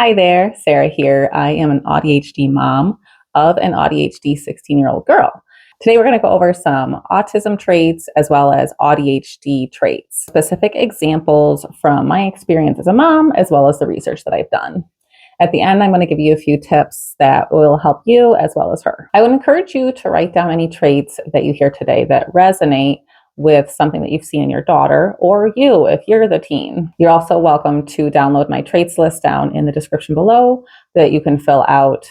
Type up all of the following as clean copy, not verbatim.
Hi there, Sarah here. I am an AuDHD mom of an AuDHD 16-year-old girl. Today we're going to go over some autism traits as well as AuDHD traits, specific examples from my experience as a mom as well as the research that I've done. At the end, I'm going to give you a few tips that will help you as well as her. I would encourage you to write down any traits that you hear today that resonate with something that you've seen in your daughter or you if you're the teen. You're also welcome to download my traits list down in the description below that you can fill out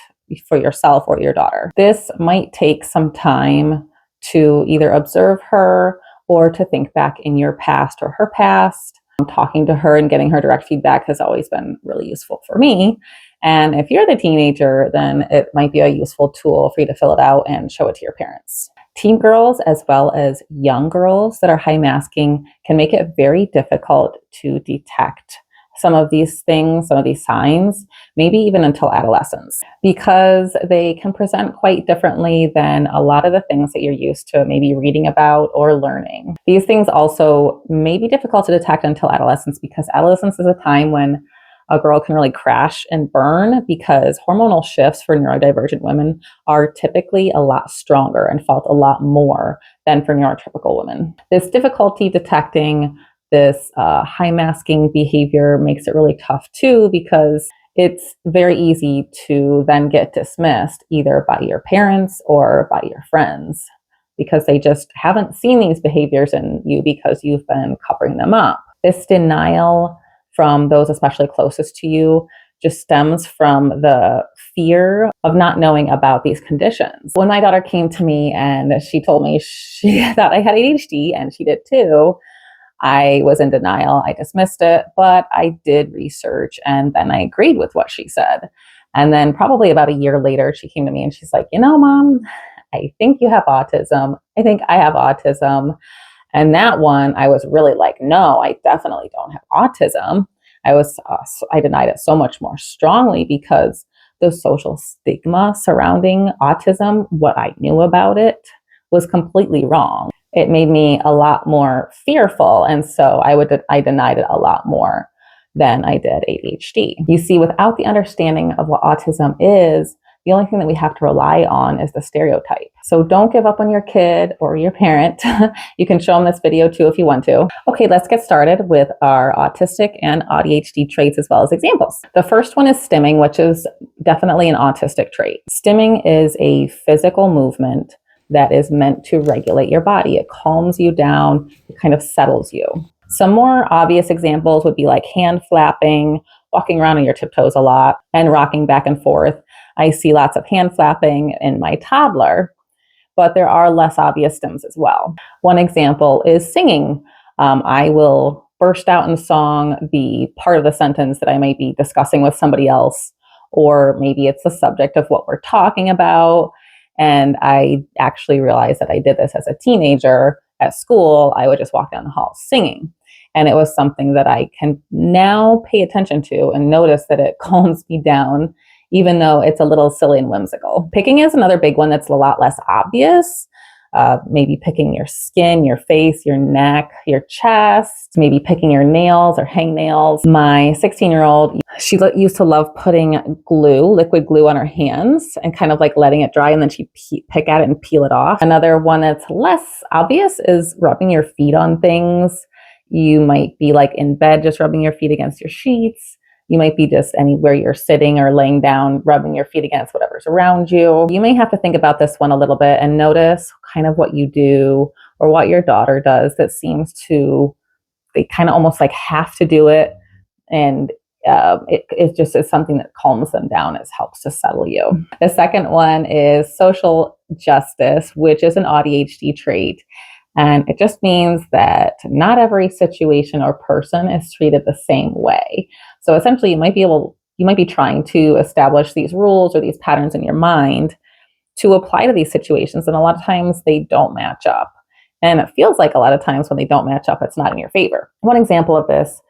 for yourself or your daughter. This might take some time to either observe her or to think back in your past or her past. Talking to her and getting her direct feedback has always been really useful for me. And if you're the teenager, then it might be a useful tool for you to fill it out and show it to your parents. Teen girls as well as young girls that are high masking can make it very difficult to detect some of these things, some of these signs, maybe even until adolescence, because they can present quite differently than a lot of the things that you're used to maybe reading about or learning. These things also may be difficult to detect until adolescence, because adolescence is a time when a girl can really crash and burn, because hormonal shifts for neurodivergent women are typically a lot stronger and felt a lot more than for neurotypical women. This difficulty detecting this high masking behavior makes it really tough too, because it's very easy to then get dismissed either by your parents or by your friends, because they just haven't seen these behaviors in you because you've been covering them up. This denial from those especially closest to you just stems from the fear of not knowing about these conditions. When my daughter came to me and she told me she thought I had ADHD, and she did too, I was in denial. I dismissed it, but I did research and then I agreed with what she said. And then probably about a year later, she came to me and she's like, Mom, I think you have autism. I think I have autism. And that one, I was really like, no, I definitely don't have autism. I denied it so much more strongly because the social stigma surrounding autism, what I knew about it, was completely wrong. It made me a lot more fearful. And so I denied it a lot more than I did ADHD. You see, without the understanding of what autism is, the only thing that we have to rely on is the stereotype. So don't give up on your kid or your parent. You can show them this video too if you want to. Okay, let's get started with our autistic and AuDHD traits as well as examples. The first one is stimming, which is definitely an autistic trait. Stimming is a physical movement that is meant to regulate your body. It calms you down, it kind of settles you. Some more obvious examples would be like hand flapping, walking around on your tiptoes a lot, and rocking back and forth. I see lots of hand flapping in my toddler, but there are less obvious stims as well. One example is singing. I will burst out in song the part of the sentence that I might be discussing with somebody else, or maybe it's the subject of what we're talking about. And I actually realized that I did this as a teenager at school. I would just walk down the hall singing. And it was something that I can now pay attention to and notice that it calms me down, even though it's a little silly and whimsical. Picking is another big one that's a lot less obvious. Maybe picking your skin, your face, your neck, your chest, maybe picking your nails or hangnails. My 16-year-old, she used to love putting liquid glue on her hands and kind of like letting it dry, and then she'd pick at it and peel it off. Another one that's less obvious is rubbing your feet on things. You might be like in bed, just rubbing your feet against your sheets. You might be just anywhere you're sitting or laying down, rubbing your feet against whatever's around you. You may have to think about this one a little bit and notice kind of what you do or what your daughter does that seems to, they kind of almost like have to do it. And it just is something that calms them down. It helps to settle you. The second one is social justice, which is an AuDHD trait. And it just means that not every situation or person is treated the same way. So essentially, you might be trying to establish these rules or these patterns in your mind to apply to these situations. And a lot of times they don't match up. And it feels like a lot of times when they don't match up, it's not in your favor. One example of this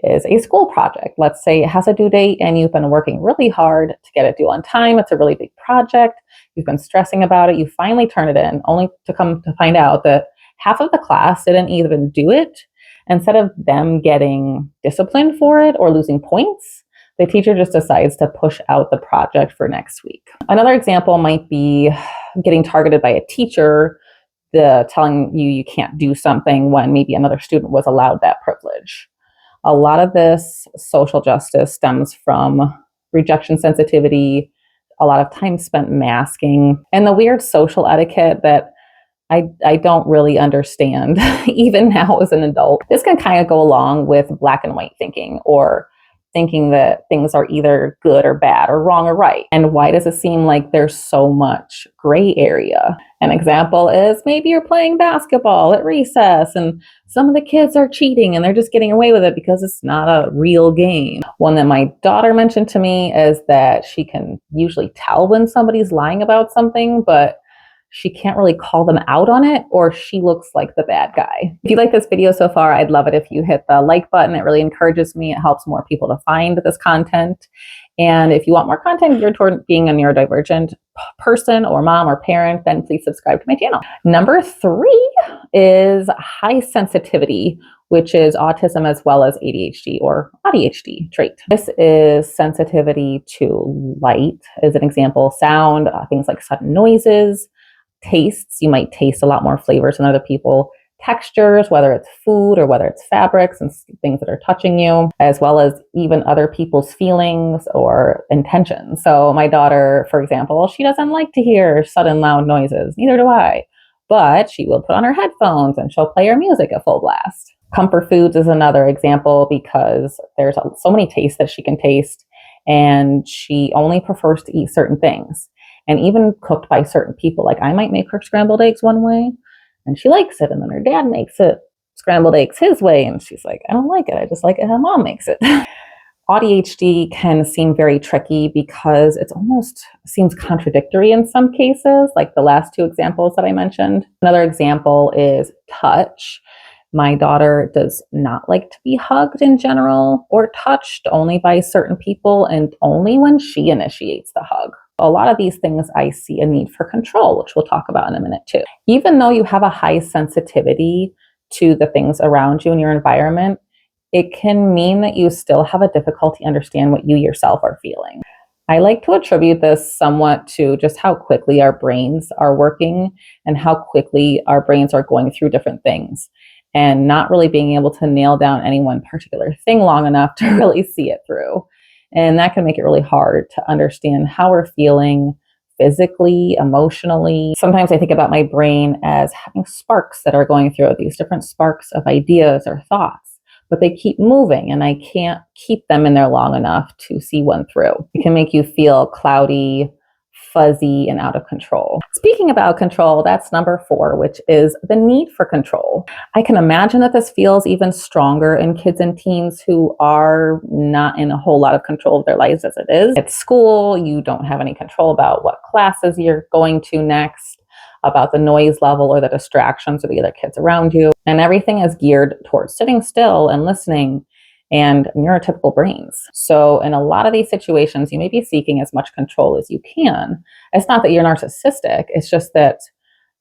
is a school project. Let's say it has a due date and you've been working really hard to get it due on time. It's a really big project. You've been stressing about it. You finally turn it in, only to come to find out that half of the class didn't even do it. Instead of them getting disciplined for it or losing points, the teacher just decides to push out the project for next week. Another example might be getting targeted by a teacher, telling you can't do something when maybe another student was allowed that privilege. A lot of this social justice stems from rejection sensitivity, a lot of time spent masking, and the weird social etiquette that I don't really understand, even now as an adult. This can kind of go along with black and white thinking, or thinking that things are either good or bad, or wrong or right. And why does it seem like there's so much gray area? An example is maybe you're playing basketball at recess and some of the kids are cheating and they're just getting away with it because it's not a real game. One that my daughter mentioned to me is that she can usually tell when somebody's lying about something, but she can't really call them out on it, or she looks like the bad guy. If you like this video so far, I'd love it if you hit the like button. It really encourages me. It helps more people to find this content. And if you want more content geared toward being a neurodivergent person or mom or parent, then please subscribe to my channel. Number 3 is high sensitivity, which is autism as well as ADHD or AuDHD trait. This is sensitivity to light, as an example, sound, things like sudden noises, tastes. You might taste a lot more flavors than other people. Textures, whether it's food or whether it's fabrics and things that are touching you, as well as even other people's feelings or intentions. So my daughter, for example, she doesn't like to hear sudden loud noises. Neither do I. But she will put on her headphones and she'll play her music at full blast. Comfort foods is another example because there's so many tastes that she can taste, and she only prefers to eat certain things. And even cooked by certain people. Like I might make her scrambled eggs one way and she likes it. And then her dad makes it scrambled eggs his way. And she's like, I don't like it. I just like it how mom makes it. AuDHD can seem very tricky because it almost seems contradictory in some cases, like the last 2 examples that I mentioned. Another example is touch. My daughter does not like to be hugged in general or touched, only by certain people and only when she initiates the hug. A lot of these things I see a need for control, which we'll talk about in a minute too. Even though you have a high sensitivity to the things around you in your environment, it can mean that you still have a difficulty understand what you yourself are feeling. I like to attribute this somewhat to just how quickly our brains are working and how quickly our brains are going through different things, and not really being able to nail down any one particular thing long enough to really see it through. And that can make it really hard to understand how we're feeling physically, emotionally. Sometimes I think about my brain as having sparks that are going through it, these different sparks of ideas or thoughts, but they keep moving and I can't keep them in there long enough to see one through. It can make you feel cloudy, fuzzy, and out of control. Speaking about control, that's number 4, which is the need for control. I can imagine that this feels even stronger in kids and teens who are not in a whole lot of control of their lives as it is. At school, you don't have any control about what classes you're going to next, about the noise level or the distractions of the other kids around you. And everything is geared towards sitting still and listening and neurotypical brains. So in a lot of these situations, you may be seeking as much control as you can. It's not that you're narcissistic. It's just that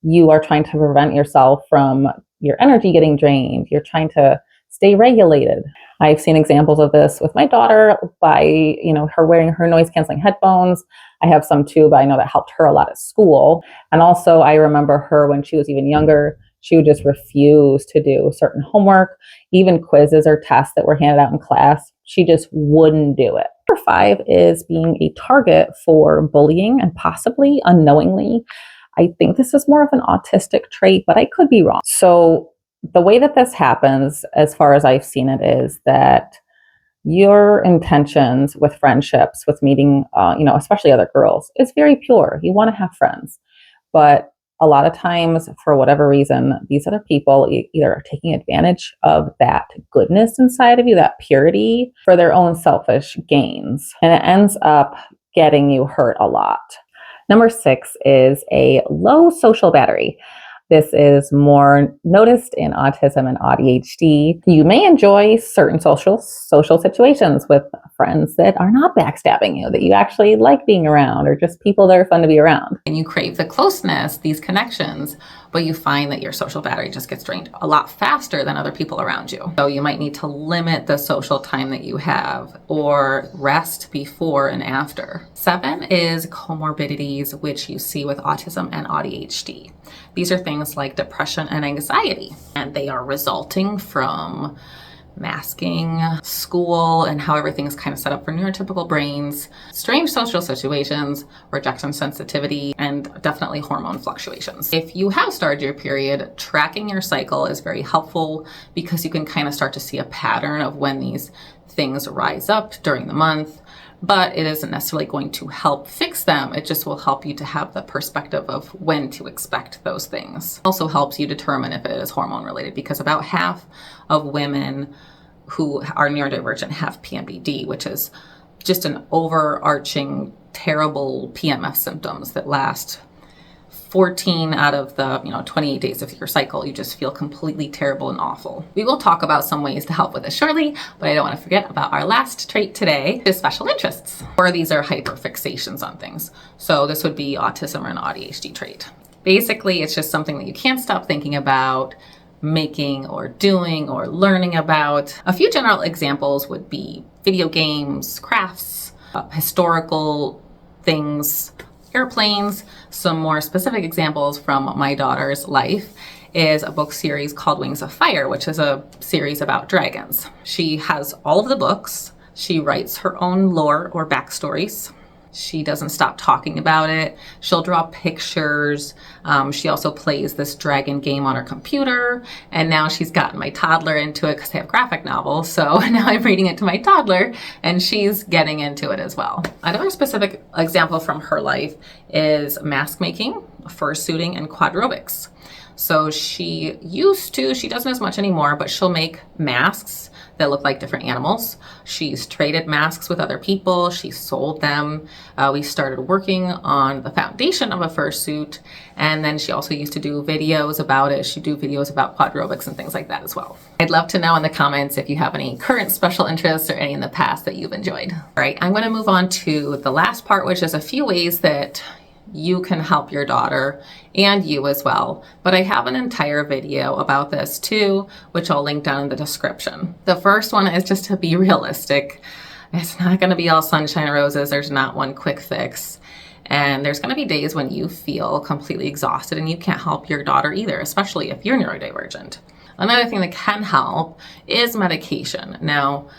you are trying to prevent yourself from your energy getting drained. You're trying to stay regulated. I've seen examples of this with my daughter by, her wearing her noise canceling headphones. I have some too, but I know that helped her a lot at school. And also I remember her when she was even younger, she would just refuse to do certain homework, even quizzes or tests that were handed out in class. She just wouldn't do it. Number 5 is being a target for bullying and possibly unknowingly. I think this is more of an autistic trait, but I could be wrong. So the way that this happens, as far as I've seen it, is that your intentions with friendships, with meeting, especially other girls, is very pure. You want to have friends. But a lot of times, for whatever reason, these other people either are taking advantage of that goodness inside of you, that purity, for their own selfish gains. And it ends up getting you hurt a lot. Number 6 is a low social battery. This is more noticed in autism and AuDHD. You may enjoy certain social situations with friends that are not backstabbing you, that you actually like being around, or just people that are fun to be around. And you crave the closeness, these connections, but you find that your social battery just gets drained a lot faster than other people around you. So you might need to limit the social time that you have or rest before and after. 7 is comorbidities, which you see with autism and ADHD. These are things like depression and anxiety, and they are resulting from masking, school, and how everything is kind of set up for neurotypical brains, strange social situations, rejection sensitivity, and definitely hormone fluctuations. If you have started your period, tracking your cycle is very helpful because you can kind of start to see a pattern of when these things rise up during the month, but it isn't necessarily going to help fix them. It just will help you to have the perspective of when to expect those things. It also helps you determine if it is hormone related, because about half of women who are neurodivergent have PMDD, which is just an overarching terrible PMS symptoms that last 14 out of the 28 days of your cycle. You just feel completely terrible and awful. We will talk about some ways to help with this shortly, but I don't want to forget about our last trait today, is special interests. Or these are hyperfixations on things. So this would be autism or an AuDHD trait. Basically, it's just something that you can't stop thinking about, making or doing or learning about. A few general examples would be video games, crafts, historical things, airplanes. Some more specific examples from my daughter's life is a book series called Wings of Fire, which is a series about dragons. She has all of the books. She writes her own lore or backstories. She doesn't stop talking about it. She'll draw pictures. She also plays this dragon game on her computer. And now she's gotten my toddler into it because they have graphic novels. So now I'm reading it to my toddler and she's getting into it as well. Another specific example from her life is mask making, fursuiting, and quadrobics. So she doesn't as much anymore, but she'll make masks that look like different animals. She's traded masks with other people. She sold them. We started working on the foundation of a fursuit. And then she also used to do videos about it. She'd do videos about quadrobics and things like that as well. I'd love to know in the comments if you have any current special interests or any in the past that you've enjoyed. All right, I'm gonna move on to the last part, which is a few ways that you can help your daughter and you as well. But I have an entire video about this too, which I'll link down in the description. The first one is just to be realistic. It's not going to be all sunshine and roses. There's not one quick fix. And there's going to be days when you feel completely exhausted and you can't help your daughter either, especially if you're neurodivergent. Another thing that can help is medication. Now,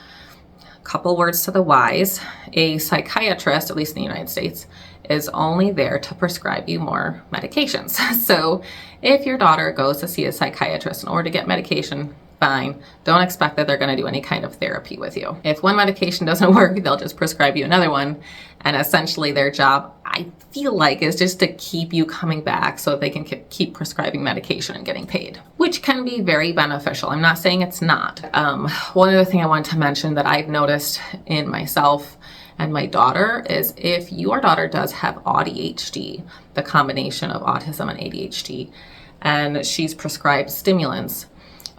a couple words to the wise. A psychiatrist, at least in the United States, is only there to prescribe you more medications. So if your daughter goes to see a psychiatrist in order to get medication, fine. Don't expect that they're going to do any kind of therapy with you. If one medication doesn't work, they'll just prescribe you another one. And essentially their job, I feel like, is just to keep you coming back so they can keep prescribing medication and getting paid, which can be very beneficial. I'm not saying it's not. One other thing I wanted to mention that I've noticed in myself and my daughter is if your daughter does have AuDHD, the combination of autism and ADHD, and she's prescribed stimulants,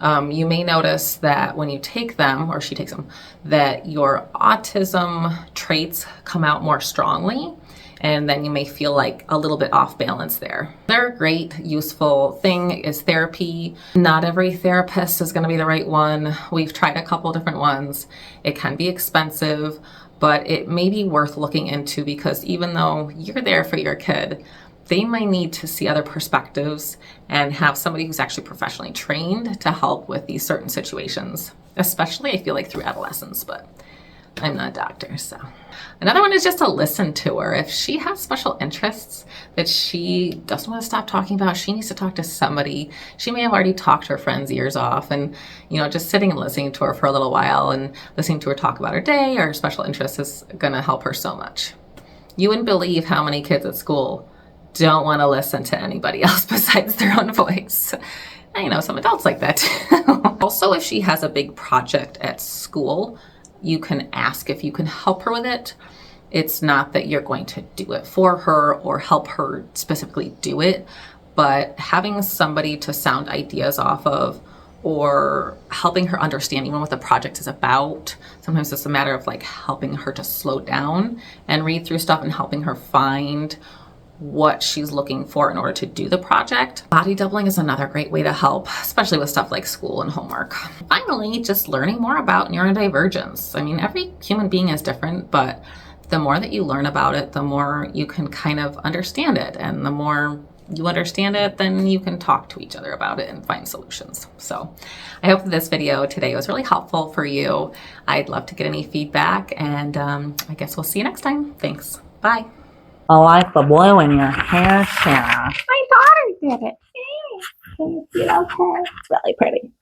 you may notice that when you take them, or she takes them, that your autism traits come out more strongly, and then you may feel like a little bit off balance there. Another great, useful thing is therapy. Not every therapist is gonna be the right one. We've tried a couple different ones. It can be expensive, but it may be worth looking into because even though you're there for your kid, they might need to see other perspectives and have somebody who's actually professionally trained to help with these certain situations, especially I feel like through adolescence, but I'm not a doctor, so. Another one is just to listen to her. If she has special interests that she doesn't want to stop talking about, she needs to talk to somebody. She may have already talked her friends' ears off, and just sitting and listening to her for a little while and listening to her talk about her day or her special interests is gonna help her so much. You wouldn't believe how many kids at school don't want to listen to anybody else besides their own voice. I know some adults like that too. Also, if she has a big project at school, you can ask if you can help her with it. It's not that you're going to do it for her or help her specifically do it, but having somebody to sound ideas off of or helping her understand even what the project is about. Sometimes it's a matter of like helping her to slow down and read through stuff and helping her find what she's looking for in order to do the project. Body doubling is another great way to help, especially with stuff like school and homework. Finally, just learning more about neurodivergence. I mean, every human being is different, but the more that you learn about it, the more you can kind of understand it. And the more you understand it, then you can talk to each other about it and find solutions. So I hope that this video today was really helpful for you. I'd love to get any feedback, and I guess we'll see you next time. Thanks. Bye. I like the blue in your hair, Sarah. My daughter did it. Can you see those hairs? It's really pretty.